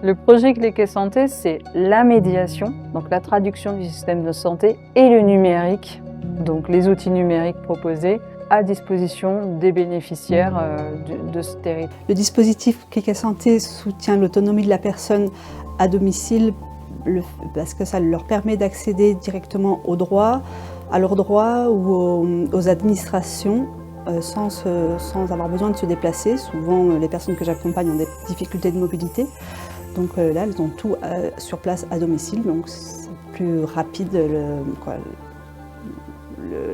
Le projet Cliquet Santé, c'est la médiation, donc la traduction du système de santé, et le numérique, donc les outils numériques proposés à disposition des bénéficiaires de ce territoire. Le dispositif Cliquet Santé soutient l'autonomie de la personne à domicile parce que ça leur permet d'accéder directement aux droits, à leurs droits ou aux administrations sans avoir besoin de se déplacer. Souvent, les personnes que j'accompagne ont des difficultés de mobilité. Donc là, elles ont tout sur place à domicile, donc c'est plus rapide,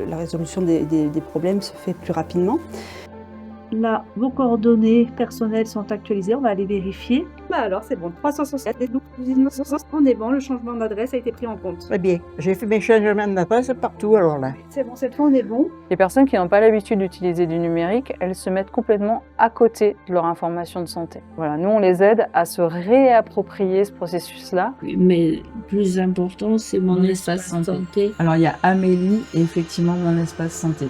la résolution des problèmes se fait plus rapidement. Là, vos coordonnées personnelles sont actualisées, on va aller vérifier. Alors c'est bon, 367, on est bon, le changement d'adresse a été pris en compte. Très bien, j'ai fait mes changements d'adresse partout alors là. C'est bon, cette fois on est bon. Les personnes qui n'ont pas l'habitude d'utiliser du numérique, elles se mettent complètement à côté de leur information de santé. Voilà, nous on les aide à se réapproprier ce processus-là. Mais le plus important, c'est mon espace santé. Alors il y a Amélie et effectivement mon espace santé.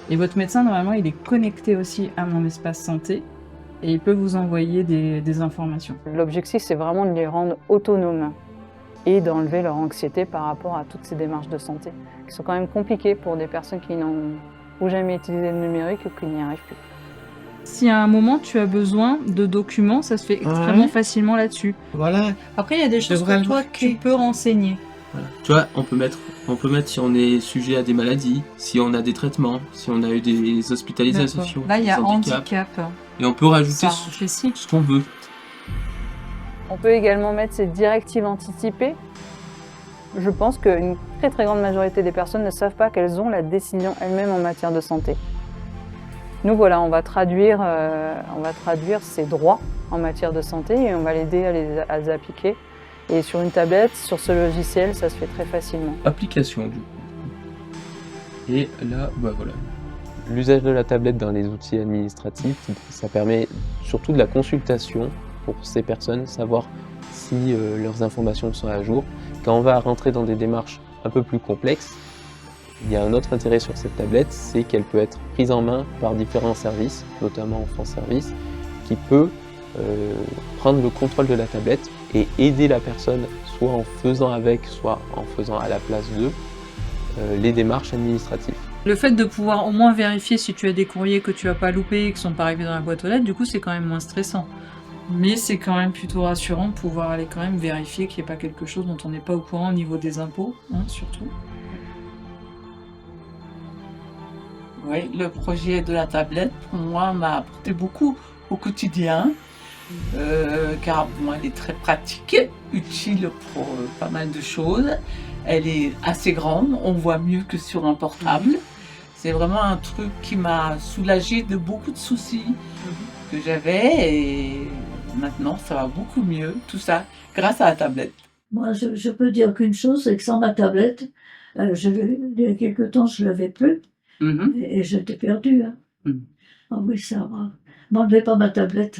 Et votre médecin, normalement, il est connecté aussi à mon espace santé et il peut vous envoyer des informations. L'objectif, c'est vraiment de les rendre autonomes et d'enlever leur anxiété par rapport à toutes ces démarches de santé, qui sont quand même compliquées pour des personnes qui n'ont jamais utilisé le numérique ou qui n'y arrivent plus. Si à un moment tu as besoin de documents, ça se fait extrêmement facilement là-dessus. Voilà. Après, il y a des choses que toi, tu peux renseigner. Voilà. Tu vois, on peut mettre si on est sujet à des maladies, si on a des traitements, si on a eu des hospitalisations. Là, il y a des handicap. Et on peut rajouter ce qu'on veut. On peut également mettre ces directives anticipées. Je pense qu'une très très grande majorité des personnes ne savent pas qu'elles ont la décision elles-mêmes en matière de santé. Nous voilà, on va traduire ces droits en matière de santé et on va l'aider à les appliquer. Et sur une tablette, sur ce logiciel, ça se fait très facilement. Application du coup. Et là, bah voilà. L'usage de la tablette dans les outils administratifs, ça permet surtout de la consultation pour ces personnes, savoir si leurs informations sont à jour. Quand on va rentrer dans des démarches un peu plus complexes, il y a un autre intérêt sur cette tablette, c'est qu'elle peut être prise en main par différents services, notamment France Service, qui peut prendre le contrôle de la tablette et aider la personne, soit en faisant avec, soit en faisant à la place d'eux, les démarches administratives. Le fait de pouvoir au moins vérifier si tu as des courriers que tu n'as pas loupés et qui ne sont pas arrivés dans la boîte aux lettres, du coup c'est quand même moins stressant. Mais c'est quand même plutôt rassurant de pouvoir aller quand même vérifier qu'il n'y ait pas quelque chose dont on n'est pas au courant au niveau des impôts, hein, surtout. Oui, le projet de la tablette, pour moi, m'a apporté beaucoup au quotidien. Car bon, elle est très pratique, utile pour pas mal de choses. Elle est assez grande, on voit mieux que sur un portable. C'est vraiment un truc qui m'a soulagée de beaucoup de soucis que j'avais et maintenant ça va beaucoup mieux, tout ça, grâce à la tablette. Moi, je peux dire qu'une chose, c'est que sans ma tablette, il y a quelque temps, je ne l'avais plus et j'étais perdue. Hein. Ah oui, ça va. M'enlevez pas ma tablette.